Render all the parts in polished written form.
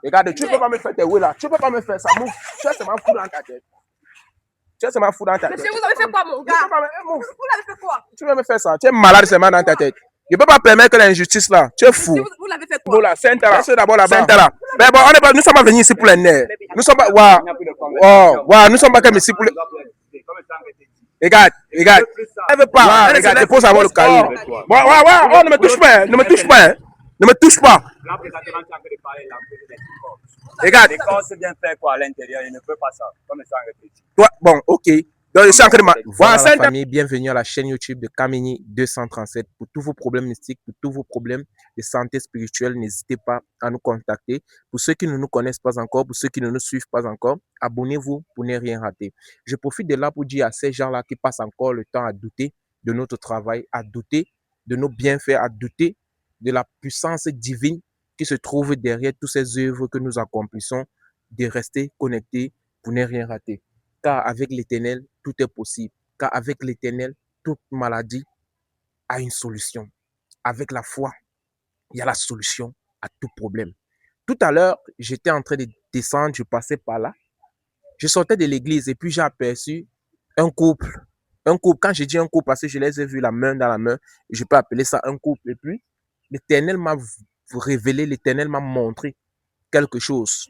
Regarde, tu peux pas me faire tes oui là. Tu peux pas me faire ça. Move. Tu sais, c'est ma fou dans ta tête. Tu sais, c'est ma fou dans ta tête. Monsieur, vous avez fait quoi, mon gars? Vous l'avez fait quoi? Tu veux me faire ça? Tu es malade seulement dans ta tête. Je ne peux pas permettre que l'injustice là. Tu es fou. Monsieur, vous l'avez fait quoi? Voilà, c'est d'abord là-bas. Mais bon, nous sommes pas venus ici pour les nerfs. Nous sommes pas. Waouh, nous sommes pas comme ici pour les. Regarde. Elle veut pas. Regarde, dépose avant le cahier. Oh, ne me touche pas. Ne me touche pas. Ne me touche pas. Regarde. C'est bien fait quoi à l'intérieur, il ne peut pas ça. Comme ça, Toi, bon, ok. Donc, je suis en train de voilà la famille, bienvenue à la chaîne YouTube de Kamini 237. Pour tous vos problèmes mystiques, pour tous vos problèmes de santé spirituelle, n'hésitez pas à nous contacter. Pour ceux qui ne nous connaissent pas encore, pour ceux qui ne nous suivent pas encore, abonnez-vous pour ne rien rater. Je profite de là pour dire à ces gens-là qui passent encore le temps à douter de notre travail, à douter de nos bienfaits, à douter de la puissance divine qui se trouve derrière toutes ces œuvres que nous accomplissons, de rester connectés pour ne rien rater. Car avec l'Éternel, tout est possible. Car avec l'Éternel, toute maladie a une solution. Avec la foi, il y a la solution à tout problème. Tout à l'heure, j'étais en train de descendre, je passais par là. Je sortais de l'église et puis j'ai aperçu un couple. Un couple, quand je dis un couple, parce que je les ai vus la main dans la main, je peux appeler ça un couple. Et puis, l'Éternel m'a révélé, l'Éternel m'a montré quelque chose.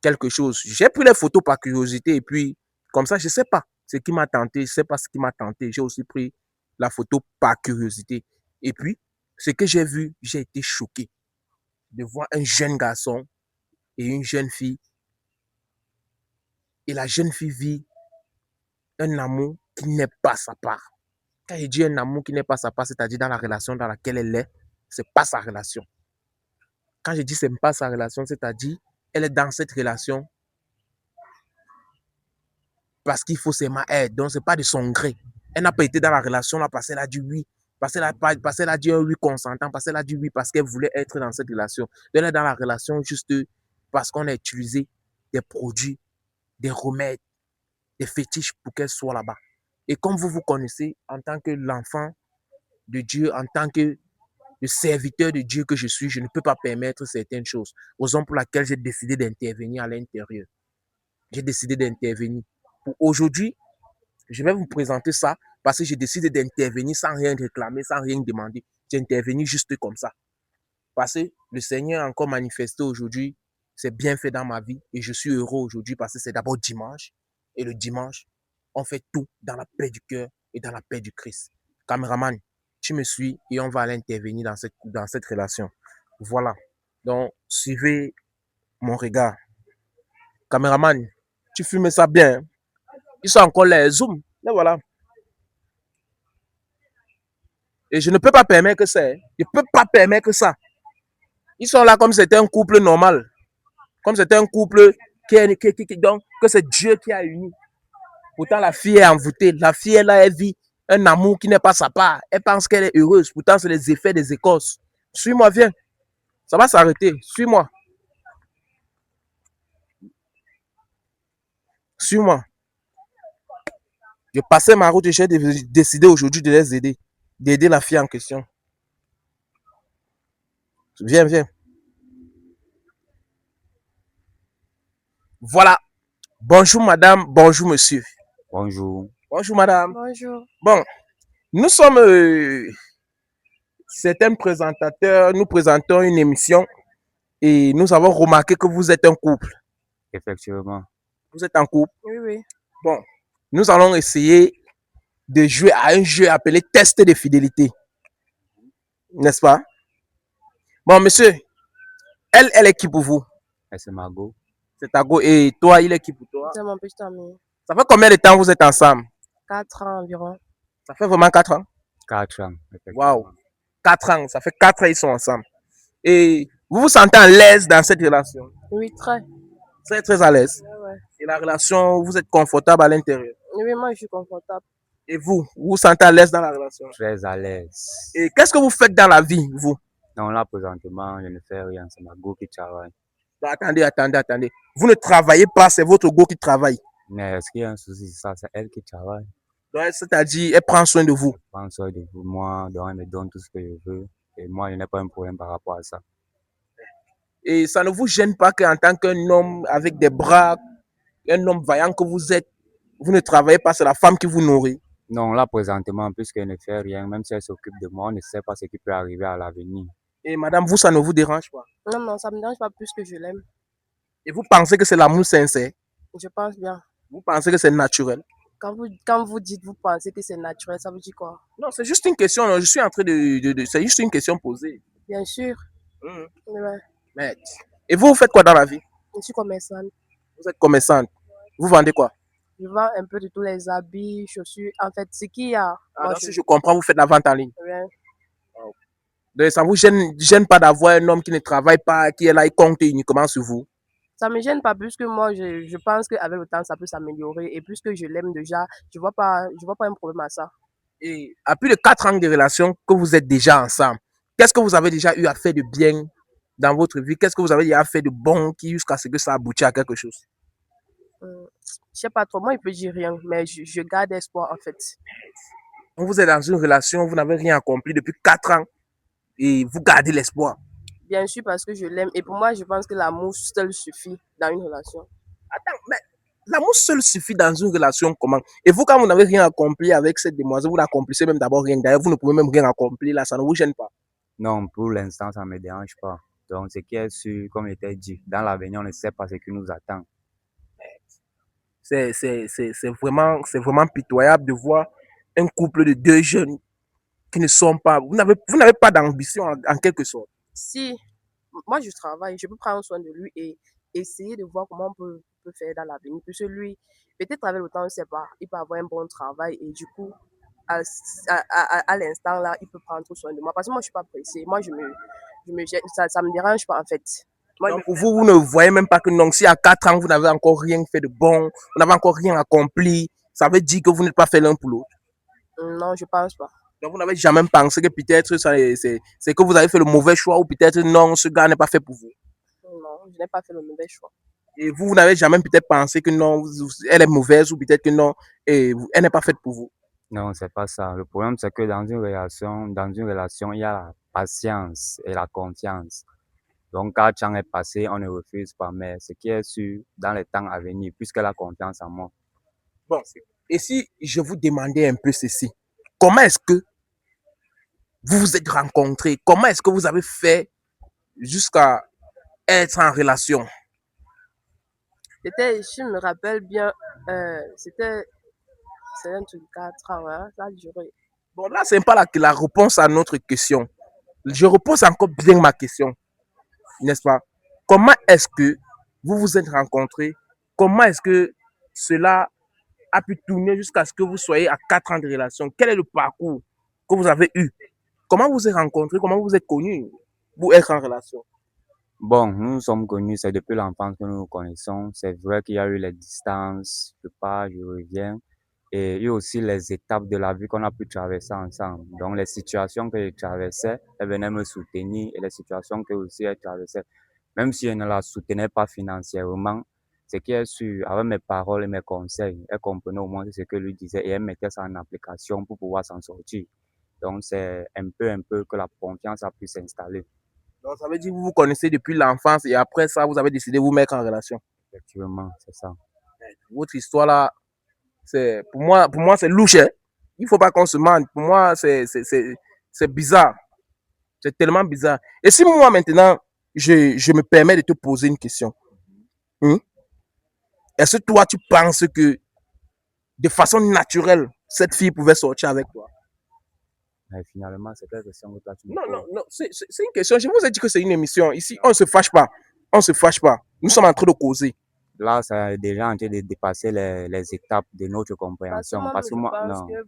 J'ai pris les photos par curiosité et puis, comme ça, je ne sais pas ce qui m'a tenté, je ne sais pas ce qui m'a tenté. J'ai aussi pris la photo par curiosité. Et puis, ce que j'ai vu, j'ai été choqué de voir un jeune garçon et une jeune fille. Et la jeune fille vit un amour qui n'est pas sa part. Quand je dis un amour qui n'est pas sa part, c'est-à-dire dans la relation dans laquelle elle est, ce n'est pas sa relation. Quand je dis ce n'est pas sa relation, c'est-à-dire elle est dans cette relation parce qu'il faut seulement être. Donc, ce n'est pas de son gré. Elle n'a pas été dans la relation là parce qu'elle a dit oui. Parce qu'elle a dit un oui consentant. Parce qu'elle a dit oui parce qu'elle voulait être dans cette relation. Elle est dans la relation juste parce qu'on a utilisé des produits, des remèdes, des fétiches pour qu'elle soit là-bas. Et comme vous connaissez, en tant que l'enfant de Dieu, en tant que le serviteur de Dieu que je suis, je ne peux pas permettre certaines choses. Raison pour laquelle j'ai décidé d'intervenir à l'intérieur. J'ai décidé d'intervenir. Aujourd'hui, je vais vous présenter ça parce que j'ai décidé d'intervenir sans rien réclamer, sans rien demander. J'ai intervenu juste comme ça. Parce que le Seigneur a encore manifesté aujourd'hui, c'est bien fait dans ma vie et je suis heureux aujourd'hui parce que c'est d'abord dimanche. Et le dimanche, on fait tout dans la paix du cœur et dans la paix du Christ. Caméraman, tu me suis et on va aller intervenir dans cette relation. Voilà. Donc, suivez mon regard. Caméraman, tu filmes ça bien. Hein? Ils sont encore là, zoom. Là, voilà. Et je ne peux pas permettre que ça. Hein. Je ne peux pas permettre que ça. Ils sont là comme si c'était un couple normal. Comme si c'était un couple donc, que c'est Dieu qui a uni. Pourtant, la fille est envoûtée. La fille, là, elle vit un amour qui n'est pas sa part. Elle pense qu'elle est heureuse. Pourtant, c'est les effets des écorces. Suis-moi, viens. Ça va s'arrêter. Suis-moi. Suis-moi. Je passais ma route et j'ai décidé aujourd'hui de les aider. D'aider la fille en question. Viens. Voilà. Bonjour madame, bonjour monsieur. Bonjour. Bonjour madame. Bonjour. Bon, nous sommes certains présentateurs, nous présentons une émission et nous avons remarqué que vous êtes un couple. Effectivement. Vous êtes en couple? Oui. Bon, nous allons essayer de jouer à un jeu appelé test de fidélité. N'est-ce pas? Bon, monsieur, elle est qui pour vous? C'est Margot. C'est Tago. Et toi, il est qui pour toi? C'est mon petit ami. Ça fait combien de temps vous êtes ensemble? 4 ans environ. Ça fait vraiment 4 ans? 4 ans. Waouh! 4 ans, ça fait 4 ans ils sont ensemble. Et vous vous sentez à l'aise dans cette relation? Oui, très. Très à l'aise. Ouais. Et la relation, vous êtes confortable à l'intérieur? Oui, moi je suis confortable. Et vous vous sentez à l'aise dans la relation? Très à l'aise. Et qu'est-ce que vous faites dans la vie, vous? Non, là, présentement, je ne fais rien. C'est Margot qui travaille. Attendez. Vous ne travaillez pas, c'est votre go qui travaille. Mais est-ce qu'il y a un souci? C'est ça, c'est elle qui travaille. Donc, c'est-à-dire, elle prend soin de vous. Elle prend soin de vous. Moi, donc, elle me donne tout ce que je veux. Et moi, je n'ai pas un problème par rapport à ça. Et ça ne vous gêne pas qu'en tant qu'un homme avec des bras, un homme vaillant que vous êtes, vous ne travaillez pas, c'est la femme qui vous nourrit? Non, là, présentement, puisqu'elle ne fait rien, même si elle s'occupe de moi, on ne sait pas ce qui peut arriver à l'avenir. Et madame, vous, ça ne vous dérange pas? Non, non, ça me dérange pas plus que je l'aime. Et vous pensez que c'est l'amour sincère? Je pense bien. Vous pensez que c'est naturel? Quand vous dites, vous pensez que c'est naturel, ça veut dire quoi? Non, c'est juste une question. Je suis en train c'est juste une question posée. Bien sûr. Mhm. Ouais. Mais- Et vous, vous faites quoi dans la vie? Je suis commerçante. Vous êtes commerçante. Vous vendez quoi? Je vends un peu de tous les habits, chaussures. En fait, ce qu'il y a. Moi, Si je comprends, vous faites la vente en ligne. Ouais. Donc, ça ne vous gêne pas d'avoir un homme qui ne travaille pas, qui est là, il compte uniquement sur vous? Ça me gêne pas plus que moi, je pense qu'avec le temps, ça peut s'améliorer. Et puisque je l'aime déjà, je vois pas un problème à ça. Et à plus de 4 ans de relation que vous êtes déjà ensemble, qu'est-ce que vous avez déjà eu à faire de bien dans votre vie? Qu'est-ce que vous avez déjà fait de bon qui jusqu'à ce que ça aboutisse à quelque chose? Je sais pas trop, moi, il peut dire rien, mais je garde espoir, en fait. Quand vous êtes dans une relation, vous n'avez rien accompli depuis 4 ans et vous gardez l'espoir. Bien sûr, parce que je l'aime. Et pour moi, je pense que l'amour seul suffit dans une relation. Attends, mais l'amour seul suffit dans une relation comment? Et vous, quand vous n'avez rien accompli avec cette demoiselle, vous n'accomplissez même d'abord rien. D'ailleurs, vous ne pouvez même rien accomplir là, ça ne vous gêne pas? Non, pour l'instant, ça ne me dérange pas. Donc, ce qui est sûr, comme je t'ai dit, dans l'avenir, on ne sait pas ce qui nous attend. C'est vraiment pitoyable de voir un couple de deux jeunes qui ne sont pas. Vous n'avez pas d'ambition en quelque sorte. Si moi, je travaille, je peux prendre soin de lui et essayer de voir comment peut faire dans l'avenir. Puisque lui, peut-être avec le temps, on ne sait pas, il peut avoir un bon travail et du coup, à l'instant là, il peut prendre soin de moi. Parce que moi, je ne suis pas pressée. Moi, ça me dérange pas en fait. Moi, Donc, vous ne voyez même pas que non, si à 4 ans, vous n'avez encore rien fait de bon, vous n'avez encore rien accompli, ça veut dire que vous n'êtes pas fait l'un pour l'autre. non, je pense pas. Donc, vous n'avez jamais pensé que peut-être c'est que vous avez fait le mauvais choix ou peut-être non, ce gars n'est pas fait pour vous. Non, je n'ai pas fait le mauvais choix. Et vous n'avez jamais peut-être pensé que non, elle est mauvaise ou peut-être que non, elle n'est pas faite pour vous. Non, c'est pas ça. Le problème, c'est que dans une relation, il y a la patience et la confiance. Donc, quand le temps est passé, on ne refuse pas. Mais ce qui est sûr, dans les temps à venir, puisqu'elle a confiance en moi. Bon, et si je vous demandais un peu ceci, comment est-ce que vous vous êtes rencontrés? Comment est-ce que vous avez fait jusqu'à être en relation? Je me rappelle bien, c'est un truc 4 ans, hein, ça a duré. Bon, là, ce n'est pas la réponse à notre question. Je repose encore bien ma question, n'est-ce pas? Comment est-ce que vous vous êtes rencontrés? Comment est-ce que cela a pu tourner jusqu'à ce que vous soyez à 4 ans de relation? Quel est le parcours que vous avez eu? Comment vous êtes rencontrés? Comment vous êtes connus pour être en relation? Bon, nous nous sommes connus, c'est depuis l'enfance que nous nous connaissons. C'est vrai qu'il y a eu les distances, je pars, je reviens. Et il y a aussi les étapes de la vie qu'on a pu traverser ensemble. Donc, les situations que je traversais, elle venait me soutenir et les situations que aussi elle traversait. Même si je ne la soutenais pas financièrement, ce qui est sûr, avec mes paroles et mes conseils, elle comprenait au moins ce que lui disait et elle mettait ça en application pour pouvoir s'en sortir. Donc, c'est un peu que la confiance a pu s'installer. Donc, ça veut dire que vous vous connaissez depuis l'enfance et après ça, vous avez décidé de vous mettre en relation. Effectivement, c'est ça. Votre histoire là, pour moi c'est louche. Hein. Il ne faut pas qu'on se mente. Pour moi, c'est bizarre. C'est tellement bizarre. Et si moi maintenant, je me permets de te poser une question. Est-ce que toi, tu penses que de façon naturelle, cette fille pouvait sortir avec toi? Mais finalement, c'est quelle question que toi tu me Non, non, poses? non, c'est une question. Je vous ai dit que c'est une émission. Ici, on ne se fâche pas. On ne se fâche pas. Nous sommes en train de causer. Là, ça est déjà en train de dépasser les étapes de notre compréhension. Parce que Je moi, pense non, que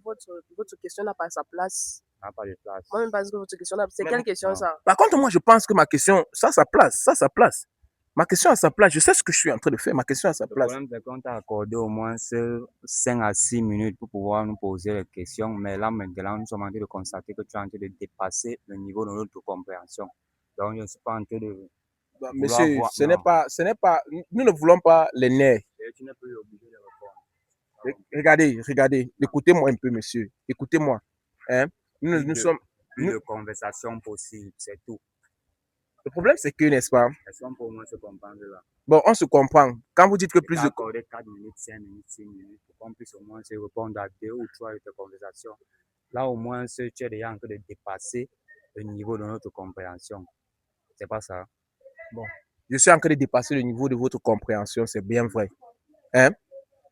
votre question n'a pas sa place. on n'a pas de place. Moi-même, parce que votre question n'a. C'est Mais quelle question non. ça? Par contre, moi, je pense que ma question, ça a sa place. Ça a sa place. Ma question a sa place. Je sais ce que je suis en train de faire. Ma question a sa Le place. problème, c'est qu'on t'a accordé au moins 5 à 6 minutes pour pouvoir nous poser les questions. Mais là, maintenant, nous sommes en train de constater que tu es en train de dépasser le niveau de notre compréhension. Donc, je ne suis pas en train de Bah, vouloir monsieur, voir. Non. ce n'est pas, nous ne voulons pas les nerfs. Et tu n'es plus obligé de répondre. Regardez, regardez. Écoutez-moi un peu, monsieur. Écoutez-moi. Hein? Nous sommes. Plus de conversation possible, c'est tout. Le problème, c'est que, n'est-ce pas? Est-ce qu'on peut au moins se comprendre là? Bon, on se comprend. Quand vous dites que plus de... accorder 4 minutes, 5 minutes, 6 minutes, pour qu'on puisse au moins se répondre à 2 ou 3 de tes conversations. Là, au moins, tu es déjà en train de dépasser le niveau de notre compréhension. C'est pas ça? Bon, je suis en train de dépasser le niveau de votre compréhension, c'est bien vrai. Hein?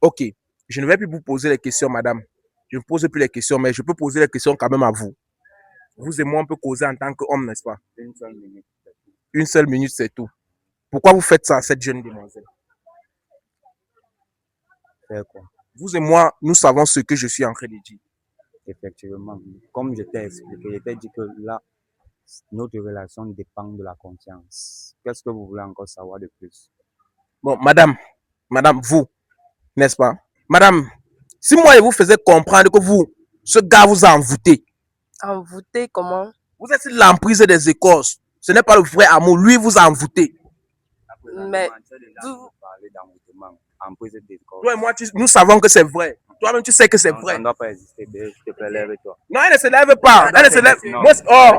Ok, je ne vais plus vous poser les questions, madame. Je ne pose plus les questions, mais je peux poser les questions quand même à vous. Vous et moi, on peut causer en tant qu'homme, n'est-ce pas? Une seule minute. Une seule minute, c'est tout. Pourquoi vous faites ça à cette jeune demoiselle? Faire quoi? Vous et moi, nous savons ce que je suis en train de dire. Effectivement, comme je t'ai expliqué, je t'ai dit que là, notre relation dépend de la confiance. Qu'est-ce que vous voulez encore savoir de plus? Bon, madame, vous, n'est-ce pas? Madame, si moi je vous faisais comprendre que vous, ce gars vous a envoûté. Envoûté comment? Vous êtes l'emprise des écorces. Ce n'est pas le vrai amour. Lui vous a envoûté. Mais toi et moi, nous savons que c'est vrai. Toi-même, tu sais que c'est vrai. Ça ne doit pas exister. Je te lève-toi. Non, elle ne se lève pas. Elle ne se lève. Moi, oh,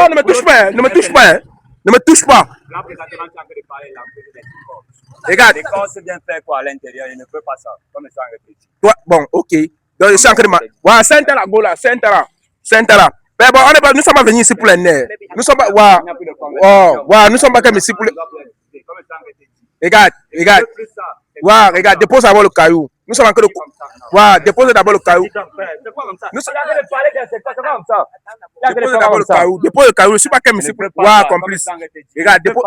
ne me touche pas. Ne me touche pas. Ne me touche pas. Là, présentement, tu es en train de parler l'emprise des écorces. Regarde. L'écorce vient faire quoi à l'intérieur? Il ne peut pas ça. Comme ça, en réfléchit. Toi, bon, ok. Donc, je suis en train de... Voilà, Saint-Tara, go là. Saint-Tara. Mais bon, nous ne sommes pas venus ici pour les nerfs. Nous sommes pas... nous sommes pas comme ici pour les... Regarde. Regarde, dépose d'abord le caillou. Nous sommes en train de... dépose d'abord le caillou. Dépose d'abord le caillou. Dépose le caillou. Je ne suis pas comme ici pour... complice. Regarde, dépose...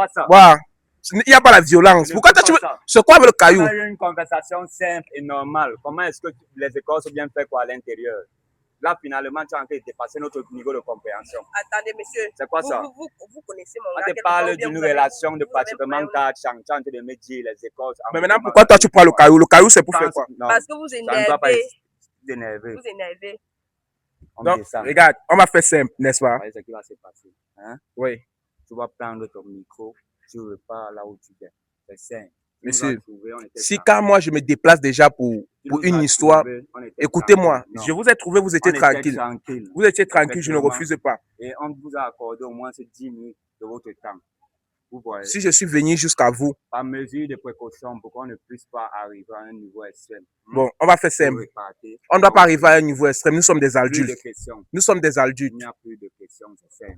Il n'y a pas la violence. Pourquoi tu veux... C'est quoi avec le caillou? On a eu une conversation simple et normale. Comment est-ce que les écorces viennent faire quoi à l'intérieur? Là, finalement, tu es en train de dépasser notre niveau de compréhension. Attendez, monsieur. C'est quoi ça? Vous connaissez mon gars. On te parle d'une relation de pratiquement 4 ans. Tu es en train de me dire les écorces. Mais maintenant, pourquoi toi tu prends le caillou? Le caillou, c'est pour faire quoi? Parce que vous énervez. Vous énervez. Donc, regarde, on va faire simple, n'est-ce pas? C'est ce qui va se passer. Hein? Oui. Tu vas prendre ton micro, tu repars là où tu viens. C'est simple. Monsieur, si quand moi je me déplace déjà pour une histoire, écoutez-moi, je vous ai trouvé, vous étiez tranquille. Vous étiez tranquille, je ne refuse pas. Et on vous a accordé au moins 10 minutes de votre temps. Vous voyez? Si je suis venu jusqu'à vous, par mesure de précaution pour qu'on ne puisse pas arriver à un niveau extrême. Bon, on va faire simple. On ne doit pas arriver à un niveau extrême. Nous sommes des adultes. Nous sommes des adultes. Il n'y a plus de questions, c'est simple.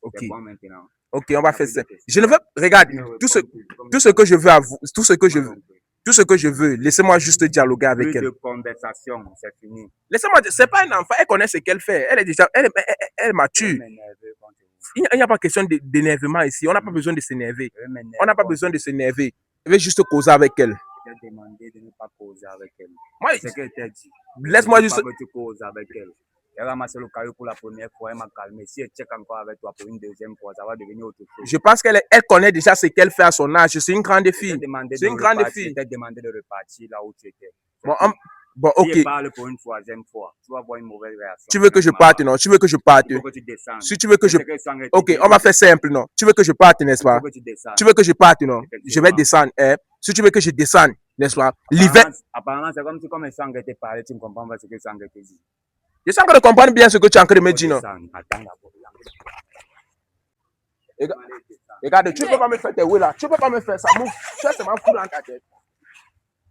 Ok. C'est bon maintenant. Ok, on va faire ça. Je ne veux, regarde, tout ce que je veux à vous, tout ce que je veux, laissez-moi juste dialoguer avec elle. Plus de conversation, c'est fini. Laissez-moi, c'est pas un enfant, elle connaît ce qu'elle fait, elle est déjà, elle est mature. Il n'y a pas question d'énervement ici, on n'a pas besoin de s'énerver. On n'a pas besoin de s'énerver. Je vais juste causer avec elle. Je t'ai demandé de ne pas causer avec elle. Moi, c'est ce qu'elle t'a dit. Laisse-moi juste. Pas que tu causes avec elle. Elle a ramassé le caillou pour la première fois, elle m'a calmé. Si elle check encore avec toi pour une deuxième fois, ça va devenir autre chose. Je pense qu'elle connaît déjà ce qu'elle fait à son âge. C'est une grande fille. C'est une grande fille. Je t'ai demandé de repartir là où tu étais. Bon, ok. Si elle parle pour une troisième fois, tu vas avoir une mauvaise réaction. Tu veux que je parte, non? Tu veux que je parte? Il faut que tu descendes. Si tu veux que je... Ok, on va faire simple, non? Tu veux que je parte, n'est-ce pas? Tu veux que je parte, non? Je vais descendre, hein? Si tu veux que je descende, n'est-ce pas? L'hiver... Apparemment, c'est comme si comme Sang était parlé, tu ne comprends pas ce que Sang te dit. Je suis en train de comprendre bien ce que tu es en train de me dire, non? Regarde, tu ne peux pas me faire tes oui là. Tu ne peux pas me faire ça. Move. Tu es seulement fou dans ta tête.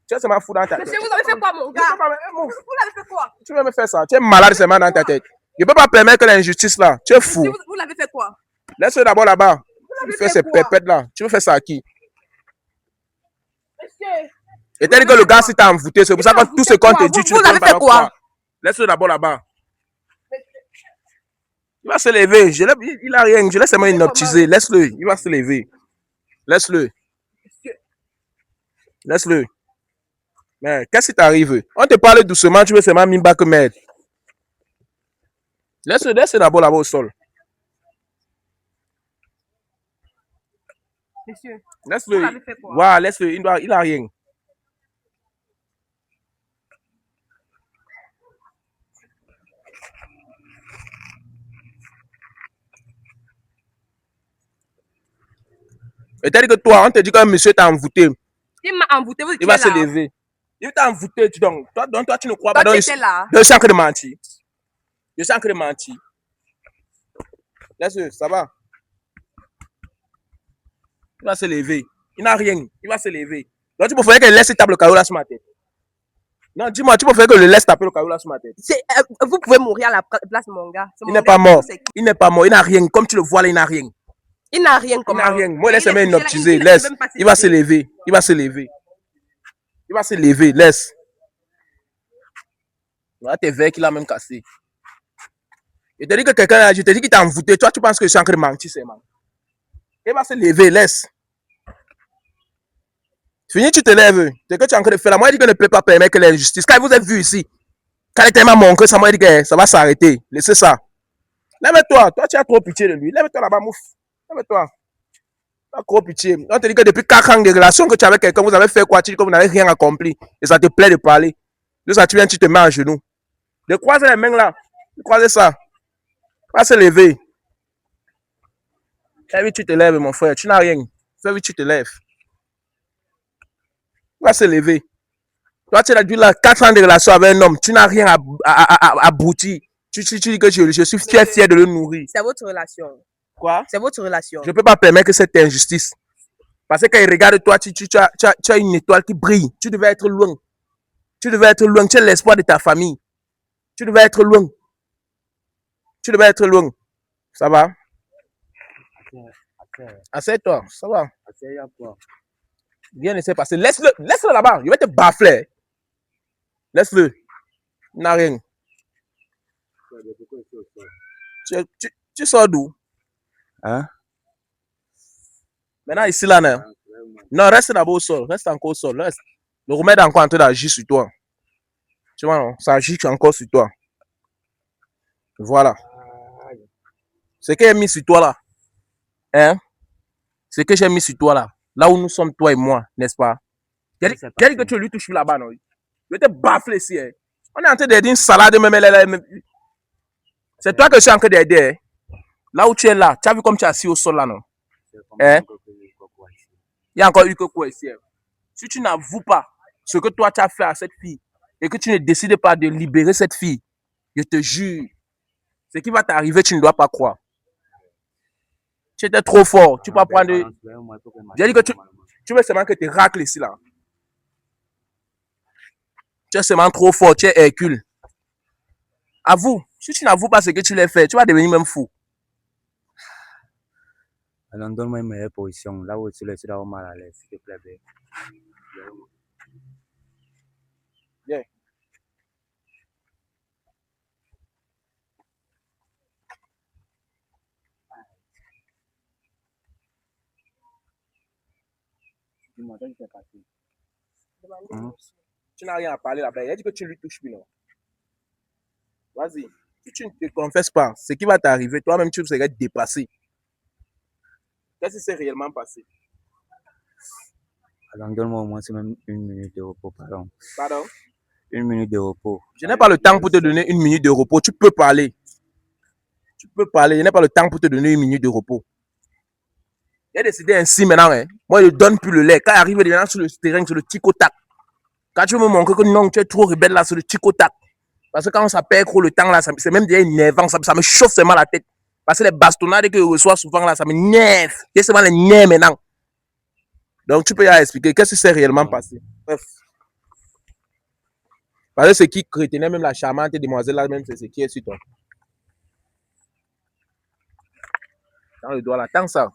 Tu es seulement fou dans ta tête. Monsieur, vous avez fait quoi, mon gars? Vous l'avez fait quoi? Tu veux me faire ça? Tu es malade seulement dans ta tête. Je ne peux pas permettre que l'injustice là. Tu es fou. Monsieur, vous l'avez fait quoi? Laisse-le d'abord là-bas. Tu fais ces pépettes là. Tu veux faire ça à qui? Monsieur. Et t'as dit que le gars s'est envoûté. C'est pour ça que tout ce qu'on te dit, tu ne l'avez fait quoi? Laisse-le d'abord là-bas. Il va se lever. Il n'a rien. Je laisse seulement hypnotiser. Laisse-le. Il va se lever. Laisse-le. Laisse-le. Mais qu'est-ce qui t'arrive? On te parle doucement. Tu veux seulement mimba que merde. Laisse-le d'abord là-bas au sol. Monsieur. Laisse-le. Voilà, laisse-le. Il n'a rien. Et t'as dit que toi, on te dit qu'un monsieur t'a envoûté. Il m'a envoûté, il va se lever. Il t'a envoûté, donc. Toi, tu ne crois pas. Donc, tu étais là. Je suis en train de mentir. Je suis en train de mentir. Laisse-le, ça va. Il va se lever. Il n'a rien. Il va se lever. Donc, tu préfères qu'elle laisse taper le caillou là sur ma tête. Non, dis-moi, tu préfères que je laisse taper le caillou là sur ma tête. Vous pouvez mourir à la place de mon gars. Il n'est pas mort. Il n'est pas mort. Il n'a rien. Comme tu le vois là, il n'a rien. Il n'a rien comme ça. Il n'a rien. Moi, laisse même hypnotiser. Laisse. Il va se lever. Il va se lever. Il va se lever. Laisse. Voilà tes verres qu'il a même cassé. Je te dis que quelqu'un, je te dis qu'il t'a envoûté. Toi, tu penses que je suis en train de mentir, c'est mal. Il va se lever. Laisse. Fini, tu te lèves. C'est que tu es en train de faire là. Moi, je dis que ne peut pas permettre que l'injustice. Quand vous êtes vu ici, quand il est tellement montré, ça m'a dit que ça va s'arrêter. Laissez ça. Lève-toi. Toi, tu as trop pitié de lui. Lève-toi là-bas, mouf. Lève-toi. Tu as trop pitié. On te dit que depuis 4 ans de relation que tu as avec quelqu'un, vous avez fait quoi? Tu dis que vous n'avez rien accompli. Et ça te plaît de parler. De ça, tu viens, tu te mets à genoux. De croiser les mains là. De croiser ça. Va se lever. Fais vite, tu te lèves, mon frère. Tu n'as rien. Fais vite, tu te lèves. Va se lever. Toi, tu as dû là 4 ans de relation avec un homme. Tu n'as rien abouti. Tu dis que je suis fier de le nourrir. C'est votre relation. Quoi? C'est votre relation. Je ne peux pas permettre que cette injustice. Parce que quand il regarde toi, tu as une étoile qui brille. Tu devais être loin. Tu devais être loin. Tu es l'espoir de ta famille. Tu devais être loin. Tu devais être loin. Ça va? Assieds-toi. Ça va? Rien ne s'est passé. Laisse-le là-bas. Je vais te baffler. Laisse-le. Il n'a rien. Tu sors d'où? Hein? Maintenant, ici, là, non? Non, reste là-bas au sol. Reste encore au sol. Reste. Le remède est encore en train d'agir sur toi. Tu vois, non? Ça agit encore sur toi. Voilà. Ce que j'ai mis sur toi, là. Hein? Ce que j'ai mis sur toi, là. Là où nous sommes, toi et moi, n'est-ce pas? J'ai dit que tu lui touches là-bas, non? Je vais te baffler ici. Hein? On est en train d'aider une salade, même. C'est toi que je suis en train d'aider. Hein? Là où tu es là, tu as vu comme tu es assis au sol là, non? Hein? Il y a encore eu que quoi ici. Hein? Si tu n'avoues pas ce que toi tu as fait à cette fille et que tu ne décides pas de libérer cette fille, je te jure, ce qui va t'arriver, tu ne dois pas croire. Tu étais trop fort. Tu peux prendre. J'ai dit que tu veux seulement que tu racles ici là. Tu es seulement trop fort. Tu es Hercule. Avoue. Si tu n'avoues pas ce que tu l'as fait, tu vas devenir même fou. Alors, donne-moi une meilleure position. Là où tu es là, mal à l'aise, s'il te plaît. Bien. Dis-moi, qu'est-ce qui s'est passé? Tu n'as rien à parler là-bas. Il a dit que tu lui touches plus, non? Vas-y. Si tu ne te confesses pas, ce qui va t'arriver, toi-même, tu serais dépassé. Qu'est-ce qui s'est réellement passé? Alors, donne-moi au moins même 1 minute de repos, pardon. Pardon? 1 minute de repos. Je n'ai pas le temps pour te donner 1 minute de repos. Tu peux parler. Tu peux parler. Je n'ai pas le temps pour te donner 1 minute de repos. J'ai décidé ainsi maintenant. Hein. Moi, je ne donne plus le lait. Quand il arrive maintenant sur le terrain, sur le tic-au-tac. Quand tu veux me montrer que non, tu es trop rebelle là, sur le tic-au-tac. Parce que quand ça perd trop le temps là, c'est même déjà énervant. Ça me chauffe seulement la tête. Parce que les bastonnades que je reçois souvent là, ça m'énerve. J'ai seulement les nerfs maintenant. Donc, tu peux y expliquer qu'est-ce qui s'est réellement passé. Bref. Parce que ce qui retenait même la charmante demoiselle là, même c'est ce qui est sur toi. Dans le doigt là, tant ça.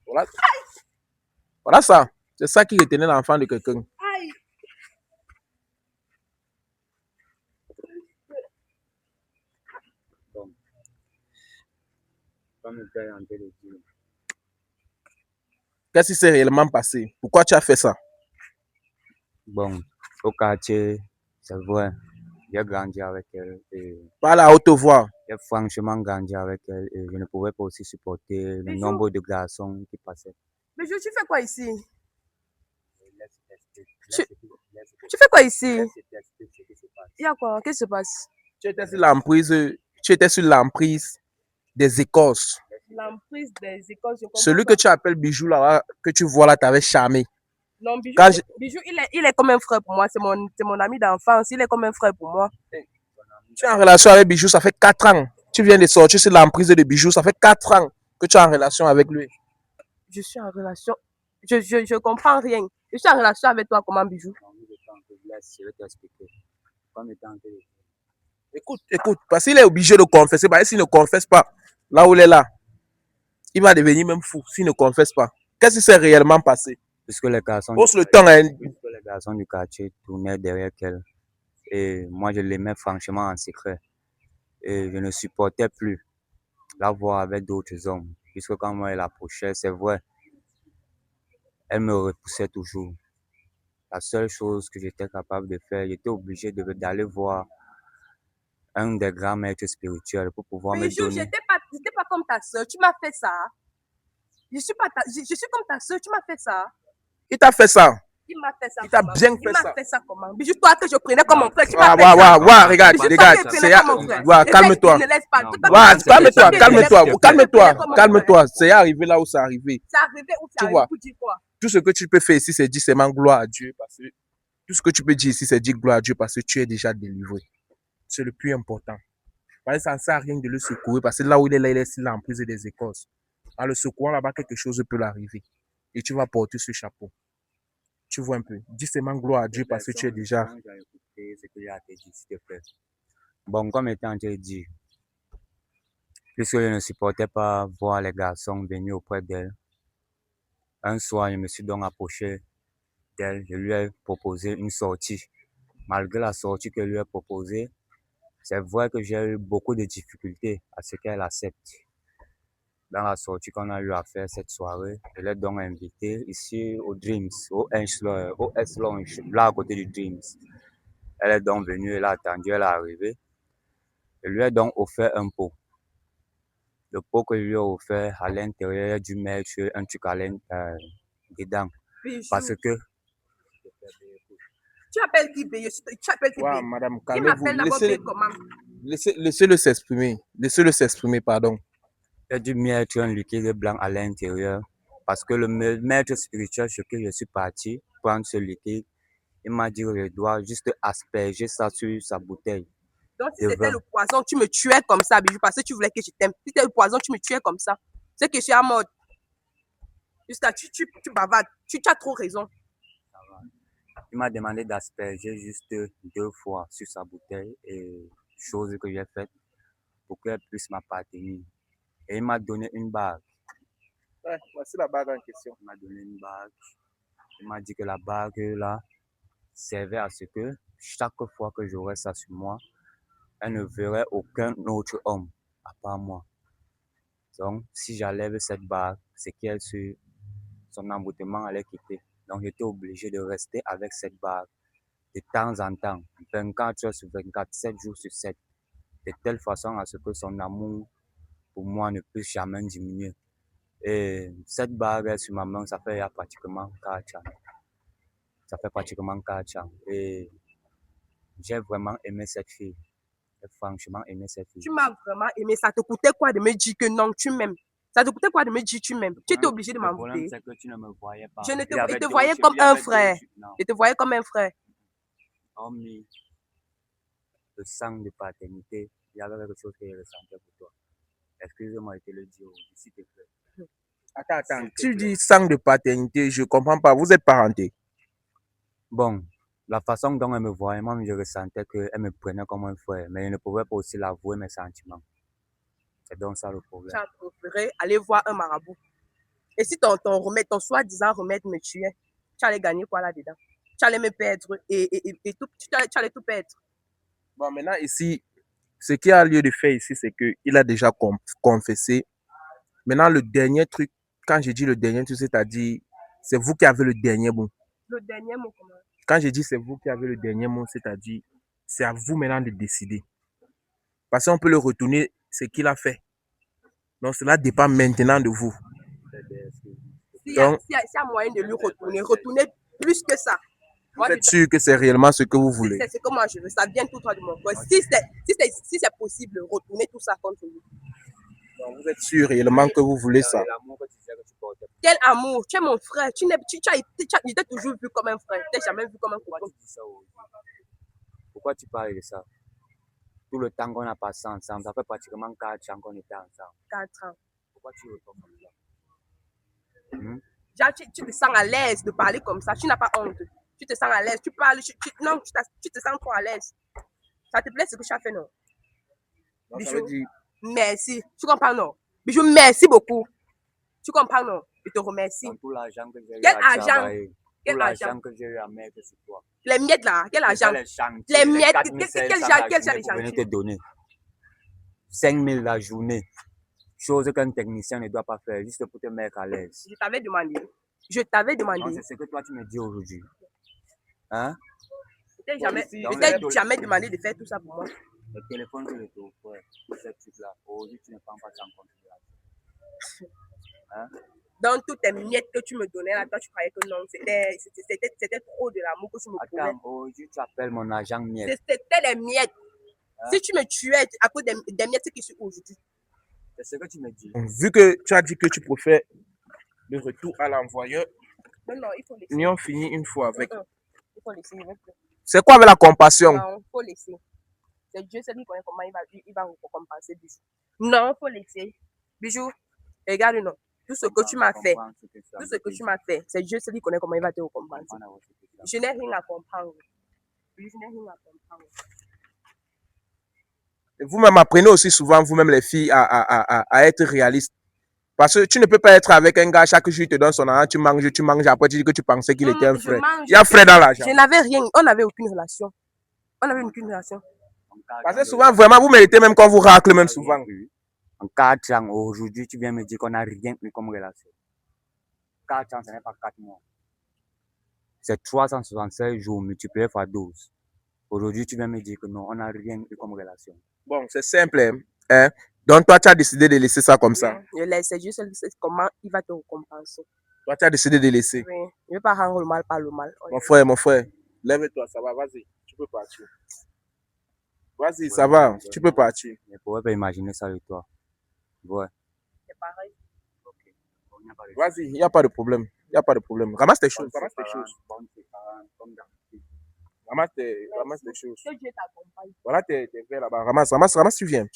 Voilà. Voilà ça. C'est ça qui retenait l'enfant de quelqu'un. Qu'est-ce qui s'est réellement passé? Pourquoi tu as fait ça? Bon, au quartier, c'est vrai, j'ai grandi avec elle. Parle à haute voix. J'ai franchement grandi avec elle et je ne pouvais pas aussi supporter le nombre de garçons qui passaient. Mais tu fais quoi ici? Tu fais quoi ici? Il y a quoi? Qu'est-ce qui se passe? Tu étais sur l'emprise des écorces. L'emprise des écorces. Celui que tu appelles Bijou là, que tu vois là, t'avais charmé. Non, Bijou, il est comme un frère pour moi. C'est mon ami d'enfance. Il est comme un frère pour moi. Tu es en relation avec Bijou, ça fait 4 ans. Tu viens de sortir sur l'emprise de Bijou, ça fait 4 ans que tu es en relation avec lui. Je suis en relation. Je comprends rien. Je suis en relation avec toi, comment, Bijou? Je vais t'expliquer. Écoute, parce qu'il est obligé de confesser. Parce que s'il ne confesse pas, là où il est là, il va devenir même fou s'il ne confesse pas. Qu'est-ce qui s'est réellement passé? Puisque les garçons, Pose le temps. Hein. puisque les garçons du quartier tournaient derrière elle. Et moi, je l'aimais franchement en secret. Et je ne supportais plus la voir avec d'autres hommes. Puisque quand moi, elle approchait, c'est vrai, elle me repoussait toujours. La seule chose que j'étais capable de faire, j'étais obligé d'aller voir un des grands maîtres spirituels pour pouvoir me Bijou, donner. j'étais pas comme ta soeur, tu m'as fait ça. Je suis comme ta soeur, tu m'as fait ça. Il t'a fait ça. Il m'a fait ça. Il t'a bien fait ça. Il m'a fait ça comment? Bijou, toi que je prenais comme mon frère, tu m'as fait ça. Regarde, Bijou, regarde. toi que je prenais comme mon frère. Calme-toi. Ne laisse pas. Calme-toi. C'est arrivé là où c'est arrivé. C'est arrivé où c'est arrivé pour dire quoi? Tout ce que tu peux faire ici, c'est dire seulement gloire à Dieu. Parce que tout ce que tu peux dire ici, c'est dire gloire à Dieu parce que tu es déjà délivré. C'est le plus important. Parce que ça ne sert à rien de le secouer parce que là où il est en prise des écorces. En le secouant là-bas, quelque chose peut l'arriver. Et tu vas porter ce chapeau. Tu vois un peu. Dis seulement gloire à Dieu parce que tu es déjà. Bon, comme étant en train de dire, puisque je ne supportais pas voir les garçons venir auprès d'elle, un soir, je me suis donc approché d'elle. Je lui ai proposé une sortie. Malgré la sortie que je lui ai proposée, c'est vrai que j'ai eu beaucoup de difficultés à ce qu'elle accepte. Dans la sortie qu'on a eu à faire cette soirée, je l'ai donc invitée ici au Dreams, au S-Lounge, là à côté du Dreams. Elle est donc venue, elle a attendu, elle est arrivée. Je lui ai donc offert un pot. Le pot que je lui ai offert, à l'intérieur, il y a dû mettre un truc dedans. Parce que... Tu appelles qui B? Tu appelles qui B? Madame, Qui m'appelle d'abord B comment? Laissez-le s'exprimer. Laissez-le s'exprimer, pardon. Il a dû mettre un liquide blanc à l'intérieur. Parce que le maître spirituel chez qui je suis parti prendre ce liquide, il m'a dit que je dois juste asperger ça sur sa bouteille. Donc, si c'était le poison, tu me tuais comme ça, Bijou, parce que tu voulais que je t'aime. Si c'était le poison, tu me tuais comme ça. C'est que je suis à mode. Jusqu'à tu bavardes. Tu as trop raison. Il m'a demandé d'asperger juste 2 fois sur sa bouteille, et chose que j'ai faite pour qu'elle puisse m'appartenir. Et il m'a donné une bague. Ouais, voici la bague en question. Il m'a donné une bague. Il m'a dit que la bague là servait à ce que chaque fois que j'aurais ça sur moi, elle ne verrait aucun autre homme à part moi. Donc, si j'enlève cette bague, c'est qu'elle son emboutement allait quitter. Donc, j'étais obligé de rester avec cette bague de temps en temps, 24 heures sur 24, 7 jours sur 7, de telle façon à ce que son amour pour moi ne puisse jamais diminuer. Et cette bague sur ma main, ça fait pratiquement 4 ans. Ça fait pratiquement 4 ans. Et j'ai vraiment aimé cette fille. J'ai franchement aimé cette fille. Tu m'as vraiment aimé. Ça te coûtait quoi de me dire que non, tu m'aimes? Ça te coûtait quoi de me dire que tu m'aimes? Tu étais obligé de m'envoyer. Le problème, c'est que tu ne me voyais pas. Je te voyais comme un frère. Je te voyais comme un frère. Hormis le sang de paternité, il y avait quelque chose que je ressentais pour toi. Excusez-moi de te le dire, s'il te plaît. Attends. Tu dis sang de paternité, je comprends pas. Vous êtes parenté? Bon, la façon dont elle me voyait, moi, je ressentais qu'elle me prenait comme un frère, mais je ne pouvais pas aussi l'avouer mes sentiments. C'est donc ça le problème. Tu as préféré aller voir un marabout. Et si ton soi-disant remède me tuait, tu allais gagner quoi là-dedans? Tu allais me perdre et tout, tu allais tout perdre. Bon, maintenant ici, ce qui a lieu de faire ici, c'est qu'il a déjà confessé. Maintenant, le dernier truc, quand j'ai dit le dernier truc, c'est-à-dire, c'est vous qui avez le dernier mot. Le dernier mot comment? Quand j'ai dit c'est vous qui avez le dernier mot, c'est-à-dire, c'est à vous maintenant de décider. Parce qu'on peut le retourner, ce qu'il a fait. Donc, cela dépend maintenant de vous. S'il y a moyen de lui retourner plus que ça. Vous êtes sûr que c'est réellement ce que vous voulez? C'est ce que moi je veux, ça vient tout droit de mon cœur. Si c'est possible, retourner tout ça contre lui. Donc, vous êtes sûr réellement que vous voulez ça? Quel amour? Tu es mon frère. Tu t'es toujours vu comme un frère. Tu n'es jamais vu comme un copain. Pourquoi tu parles de ça? Tout le temps qu'on a passé ensemble, ça fait pratiquement 4 ans qu'on était ensemble. 4 ans. Pourquoi tu retournes comme ça? Genre, tu te sens à l'aise de parler comme ça. Tu n'as pas honte. Tu te sens à l'aise. Tu parles. Non, tu te sens trop à l'aise. Ça te plaît ce que tu as fait, non? Donc, ça Bijou, veut dire, merci. Tu comprends, non? Bijou, merci beaucoup. Tu comprends, non? Je te remercie. Dans tout l'argent que j'ai eu Quel à argent? travailler, tout Quel l'argent argent? que j'ai eu à mettre sur toi. Les miettes là, quel J'ai fait argent? les chantiers, Les miettes, 4500 quel la genre journée de pour venir te chantier? donner. 5000 la journée. Chose qu'un technicien ne doit pas faire, juste pour te mettre à l'aise. Je t'avais demandé. Je t'avais Donc, demandé. c'est ce que toi, tu me dis aujourd'hui. Hein? Je t'ai jamais, Donc, je t'ai jamais demandé de faire tout ça pour moi. Le téléphone que je t'offre, pour cette truc-là, aujourd'hui, tu ne prends pas ça en considération. Hein? Dans toutes tes miettes que tu me donnais là, toi, tu croyais que non, c'était trop de l'amour que tu me prouvais. Attends, aujourd'hui, tu appelles mon agent miette. C'était les miettes. Hein? Si tu me tuais à cause des miettes que je suis aujourd'hui. C'est ce que tu me dis. vu que tu as dit que tu préfères le retour à l'envoyeur, Non, il faut laisser. nous on finit une fois avec. Il faut laisser. C'est quoi avec la compassion? Non, il faut laisser. C'est Dieu seul qui connaît comment il va vous compenser, Bijou. Non, il faut laisser. Bijou, regarde, non. Tout ce que tu m'as fait, c'est Dieu seul qui connaît comment il va te récompenser. Je n'ai rien à comprendre. Je n'ai rien à comprendre. Vous-même apprenez aussi souvent, vous-même les filles, à être réaliste. Parce que tu ne peux pas être avec un gars, chaque jour il te donne son argent, tu manges, après tu dis que tu pensais qu'il était un frère. Il y a frère dans l'argent. Je n'avais rien, on n'avait aucune relation. On n'avait aucune relation. Parce que souvent, vraiment, vous méritez même qu'on vous racle même souvent. En 4 ans, aujourd'hui, tu viens me dire qu'on n'a rien eu comme relation. 4 ans, ce n'est pas 4 mois. C'est 365 jours multipliés par 12. Aujourd'hui, tu viens me dire que non, on n'a rien eu comme relation. Bon, c'est simple. Hein? Donc, toi, tu as décidé de laisser ça comme ça. Je laisse, c'est juste comment il va te récompenser. Toi, tu as décidé de laisser. Oui. Je ne veux pas rendre le mal par le mal. Mon frère, lève-toi, ça va, vas-y, tu peux partir. Vas-y, ça va, tu peux partir. Je ne pourrais pas imaginer ça avec toi. Ouais. C'est pareil. Okay. Vas-y, il n'y a pas de problème. Il n'y a pas de problème. Ramasse tes choses. Ramasse tes choses. Ramasse tes choses. Que Dieu t'accompagne. Voilà tes verres là-bas. Ramasse, tu viens.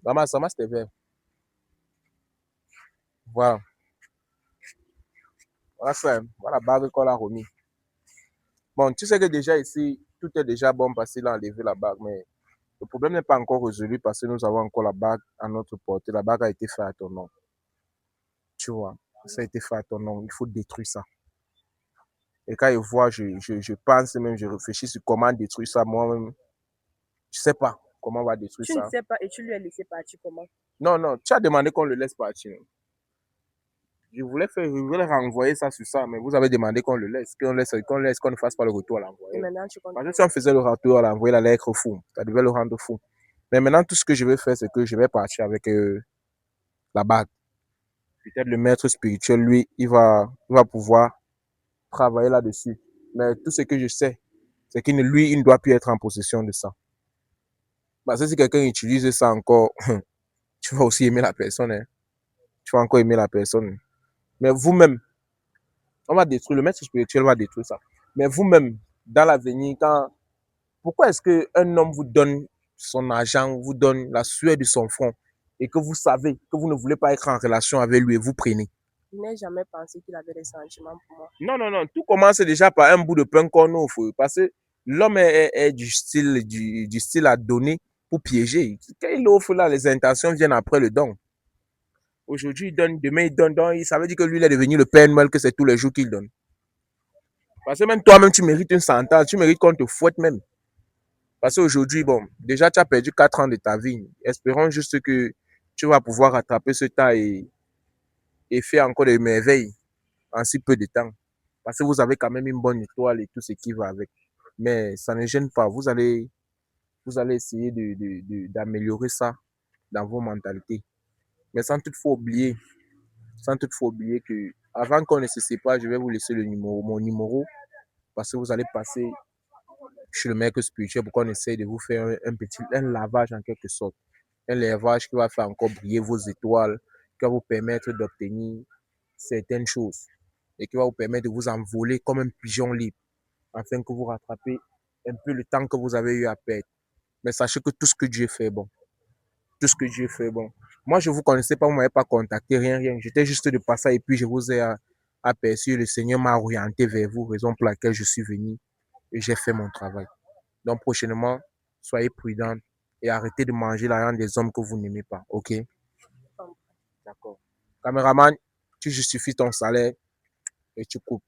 Ramasse tes verres. Voilà. Voilà ça. Voilà la bague qu'on a remis. Bon, tu sais que déjà ici, tout est déjà bon parce qu'il a enlevé la bague, mais le problème n'est pas encore résolu parce que nous avons encore la bague à notre portée. La bague a été faite à ton nom. Tu vois, ça a été fait à ton nom. Il faut détruire ça. Et quand je vois, je pense même, je réfléchis sur comment détruire ça moi-même. Je ne sais pas comment on va détruire ça. Tu ne sais pas et tu lui as laissé partir comment? Non, tu as demandé qu'on le laisse partir. Je voulais renvoyer ça sur ça, mais vous avez demandé qu'on le laisse, qu'on ne fasse pas le retour à l'envoyé. Parce que si on faisait le retour à l'envoyé, il allait être fou. Ça devait le rendre fou. Mais maintenant, tout ce que je vais faire, c'est que je vais partir avec la bague. Peut-être le maître spirituel, lui, il va pouvoir travailler là-dessus. Mais tout ce que je sais, c'est qu'il lui, il ne doit plus être en possession de ça. Parce que si quelqu'un utilise ça encore, tu vas aussi aimer la personne. Hein. Tu vas encore aimer la personne. Mais vous-même, on va détruire, le maître spirituel va détruire ça. Mais vous-même, dans l'avenir, pourquoi est-ce qu'un homme vous donne son argent, vous donne la sueur de son front et que vous savez que vous ne voulez pas être en relation avec lui et vous prenez? Je n'ai jamais pensé qu'il avait des sentiments pour moi. Non. Tout commence déjà par un bout de pain qu'on offre. Parce que l'homme est du style à donner pour piéger. Quand il offre là, les intentions viennent après le don. Aujourd'hui, il donne, demain, il donne. Ça veut dire que lui, il est devenu le Père Noël, que c'est tous les jours qu'il donne. Parce que même toi-même, tu mérites une sentence. Tu mérites qu'on te fouette même. Parce qu'aujourd'hui, bon, déjà, tu as perdu 4 ans de ta vie. Espérons juste que tu vas pouvoir rattraper ce temps et faire encore des merveilles en si peu de temps. Parce que vous avez quand même une bonne étoile et tout ce qui va avec. Mais ça ne gêne pas. Vous allez essayer d'améliorer ça dans vos mentalités. Mais sans toutefois oublier que avant qu'on ne se sépare, je vais vous laisser mon numéro, parce que vous allez passer chez le maître spirituel pour qu'on essaye de vous faire un lavage en quelque sorte. Un lavage qui va faire encore briller vos étoiles, qui va vous permettre d'obtenir certaines choses et qui va vous permettre de vous envoler comme un pigeon libre afin que vous rattrapez un peu le temps que vous avez eu à perdre. Mais sachez que tout ce que Dieu fait est bon. Tout ce que Dieu fait est bon. Moi, je ne vous connaissais pas, vous ne m'avez pas contacté, rien, rien. J'étais juste de passage et puis je vous ai aperçu. Le Seigneur m'a orienté vers vous, raison pour laquelle je suis venu et j'ai fait mon travail. Donc, prochainement, soyez prudents et arrêtez de manger l'argent des hommes que vous n'aimez pas. OK? D'accord. Caméraman, tu justifies ton salaire et tu coupes.